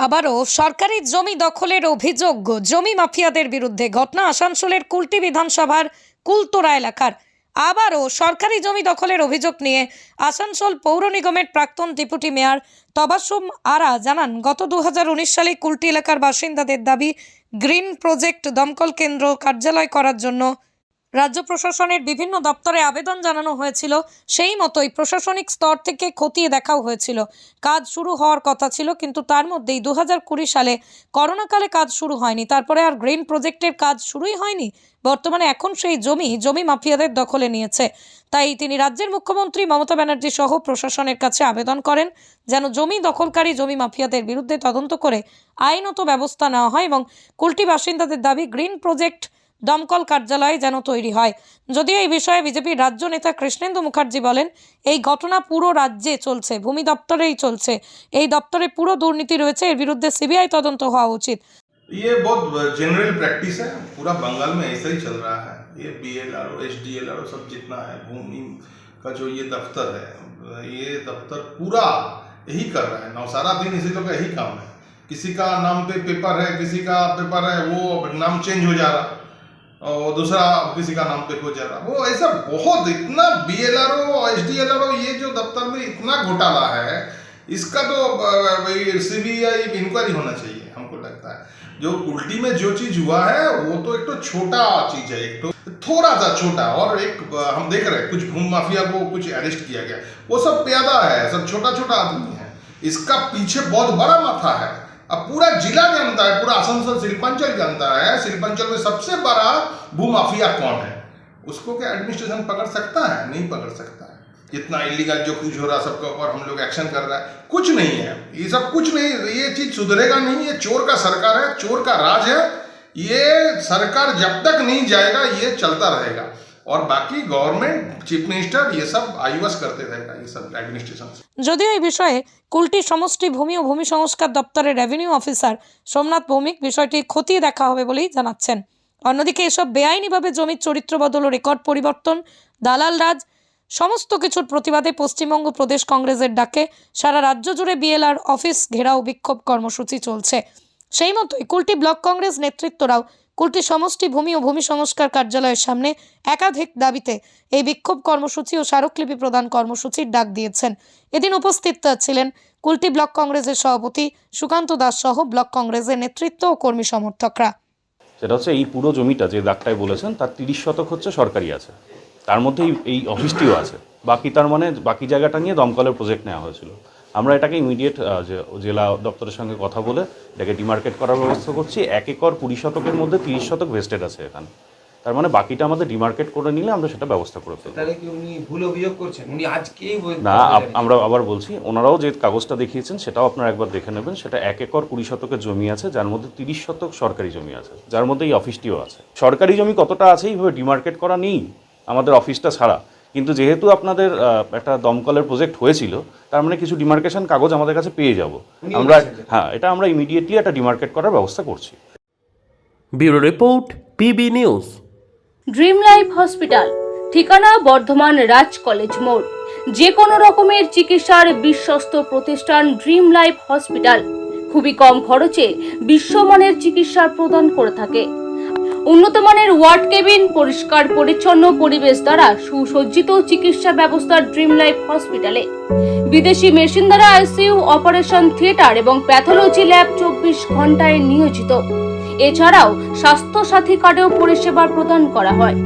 আবারও সরকারি জমি দখলের অভিযোগ জমি মাফিয়াদের বিরুদ্ধে। ঘটনা আসানসোলের কুলটি বিধানসভার কুলতোরা এলাকার। আবারও সরকারি জমি দখলের অভিযোগ নিয়ে আসানসোল পৌর নিগমের প্রাক্তন ডেপুটি মেয়র তবাসুম আরা জানান, গত 2019 সালে কুলটি এলাকার বাসিন্দাদের দাবি গ্রিন প্রজেক্ট দমকল কেন্দ্র কার্যালয় করার জন্য রাজ্য প্রশাসনের বিভিন্ন দপ্তরে আবেদন জানানো হয়েছিল। সেই মতোই প্রশাসনিক স্তর থেকে খতিয়ে দেখাও হয়েছিল। কাজ শুরু হওয়ার কথা ছিল, কিন্তু তার মধ্যেই 2020 সালে করোনাকালে কাজ শুরু হয়নি। তারপরে আর গ্রিন প্রজেক্টের কাজ শুরুই হয়নি। বর্তমানে এখন সেই জমি মাফিয়াদের দখলে নিয়েছে। তাই তিনি রাজ্যের মুখ্যমন্ত্রী মমতা ব্যানার্জি সহ প্রশাসনের কাছে আবেদন করেন যেন জমি দখলকারী জমি মাফিয়াদের বিরুদ্ধে তদন্ত করে আইনত ব্যবস্থা নেওয়া হয় এবং কুলটি বাসিন্দাদের দাবি গ্রিন প্রজেক্ট দমকল কার্যালয় যেন তৈরি হয়। যদিও এই বিষয়ে বিজেপির রাজ্য নেতা কৃষ্ণেন্দু মুখার্জি বলেন, এই ঘটনা পুরো রাজ্যে চলছে, ভূমি দপ্তরেই চলছে। এই দপ্তরে পুরো দুর্নীতি রয়েছে, এর বিরুদ্ধে সিবিআই তদন্ত হওয়া উচিত। ये बहुत जनरल प्रैक्टिस है, पूरा बंगाल में ऐसा ही चल रहा है। ये BLRO, SDLRO सब जितना है भूमि का जो ये दफ्तर है, ये दफ्तर पूरा यही कर रहा है। सारा दिन इसी लोग का यही काम है। किसी का नाम पे पेपर है, किसी का पेपर है वो नाम चेंज हो जा रहा और दूसरा किसी का नाम पे हो जा रहा। वो ऐसा बहुत इतना BLRO SDLRO ये जो दफ्तर में इतना घोटाला है, इसका तो CBI इंक्वायरी होना चाहिए। हमको लगता है जो कुल्टी में जो चीज हुआ है वो तो एक तो छोटा चीज है, एक तो थोड़ा सा छोटा, और एक हम देख रहे हैं कुछ भूमि माफिया को कुछ अरेस्ट किया गया, वो सब प्यादा है, सब छोटा छोटा आदमी है। इसका पीछे बहुत बड़ा माथा है। अब पूरा जिला जानता है, पूरा आसनसोल शिल्पांचल जानता है, शिल्पांचल में सबसे बड़ा भूमि माफिया कौन है। उसको क्या एडमिनिस्ट्रेशन पकड़ सकता है? नहीं पकड़ सकता है। जितना इलीगल जो कुछ हो रहा है सबके ऊपर हम लोग एक्शन कर रहा है, कुछ नहीं है, ये सब कुछ नहीं, ये चीज सुधरेगा नहीं। ये चोर का सरकार है, चोर का राज है। ये सरकार जब तक नहीं जाएगा ये चलता रहेगा, और बाकी गवर्नमेंट चीफ मिनिस्टर ये सब आईओएस करते रहेगा, ये सब एडमिनिस्ट्रेशन। যদিও এই বিষয়ে কুলটি সমষ্টি ভূমি ও ভূমি সংস্কার দপ্তরের রেভিনিউ অফিসার সোমনাথ ভৌমিক বিষয়টি খতিয়ে দেখা হবে বলেই জানাচ্ছেন। অন্যদিকে এসব বেআইনিভাবে জমির চরিত্র বদল ও রেকর্ড পরিবর্তন, দালাল রাজ সমস্ত কিছুর প্রতিবাদে পশ্চিমবঙ্গ প্রদেশ কংগ্রেসের ডাকে সারা রাজ্য জুড়ে BLR অফিস ঘেরাও বিক্ষোভ কর্মসূচি চলছে। সেই মতোই কুলটি ব্লক কংগ্রেস নেতৃত্বরাও কুলটি সমষ্টি ভূমি ও ভূমি সংস্কার কার্যালয়ের সামনে একাধিক দাবিতে এই বিক্ষোভ কর্মসূচি ও স্মারকলিপি প্রদান কর্মসূচির ডাক দিয়েছেন। এদিন উপস্থিত ছিলেন কুলটি ব্লক কংগ্রেসের সভাপতি সুকান্ত দাস সহ ব্লক কংগ্রেসের নেতৃত্ব ও কর্মী সমর্থকরা। সেটা হচ্ছে এই পুরো জমিটা যে দাগটায় বলেছেন তার 30 শতক হচ্ছে সরকারি আছে, তার মধ্যে এই অফিসটিও আছে। বাকি তার মানে বাকি জায়গাটা নিয়ে দমকলের প্রজেক্ট নেওয়া হয়েছিল। আমরা এটাকে ইমিডিয়েট জেলা দপ্তরের সঙ্গে কথা বলে এটাকে ডিমার্কেট করার ব্যবস্থা করছি। 1 একর 20 শতকের মধ্যে 30 শতক ভেস্টেড আছে এখানে, তার মানে বাকিটা আমাদের ডিমার্কেট করে নিলে আমরা সেটা ব্যবস্থা করে ফেলব। তাহলে কি উনি ভুল অভিযোগ করছেন? উনি আজকেই না, আমরা আবার বলছি, ওনারাও যে কাগজটা দেখিয়েছেন সেটাও আপনারা একবার দেখে নেবেন। সেটা 1 একর 20 শতকের জমি আছে, যার মধ্যে 30 শতক সরকারি জমি আছে, যার মধ্যে এই অফিসটিও আছে। সরকারি জমি কতটা আছে এইভাবে ডিমার্কেট করা নেই আমাদের অফিসটা ছাড়া, কিন্তু যেহেতু আপনাদের একটা দমকলের প্রজেক্ট হয়েছিল, তার মানে কিছু ডিমার্কেশন কাগজ আমাদের কাছে পেয়ে যাব আমরা। হ্যাঁ, এটা আমরা ইমিডিয়েটলি একটা ডিমার্কেট করার ব্যবস্থা করছি। Bureau report, PB news. Dream life hospital, ঠিকানা বর্ধমান রাজ কলেজ মোড়। যে কোনো রকমের চিকিৎসার বিশ্বস্ত প্রতিষ্ঠান ড্রিম লাইফ হসপিটাল খুবই কম খরচে বিশ্বমানের চিকিৎসা প্রদান করে থাকে। উন্নত মানের ওয়ার্ড কেবিন, পরিষ্কার পরিচ্ছন্ন পরিবেশ দ্বারা সুসজ্জিত চিকিৎসা ব্যবস্থা ড্রিম লাইফ হসপিটালে। বিদেশি মেশিন দ্বারা ICU, অপারেশন থিয়েটার এবং প্যাথোলজি ল্যাব 24 ঘন্টায় নিয়োজিত। এছাড়াও স্বাস্থ্য সাথী কার্ডেও পরিষেবা প্রদান করা হয়।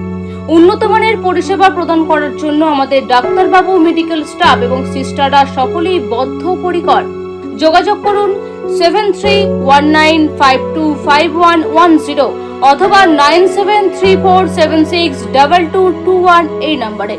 উন্নত মানের পরিষেবা প্রদান করার জন্য আমাদের ডাক্তারবাবু, মেডিকেল স্টাফ এবং সিস্টাররা সকলেই বদ্ধপরিকর। যোগাযোগ করুন 7319525110 অথবা 9734762221 এই নম্বরে।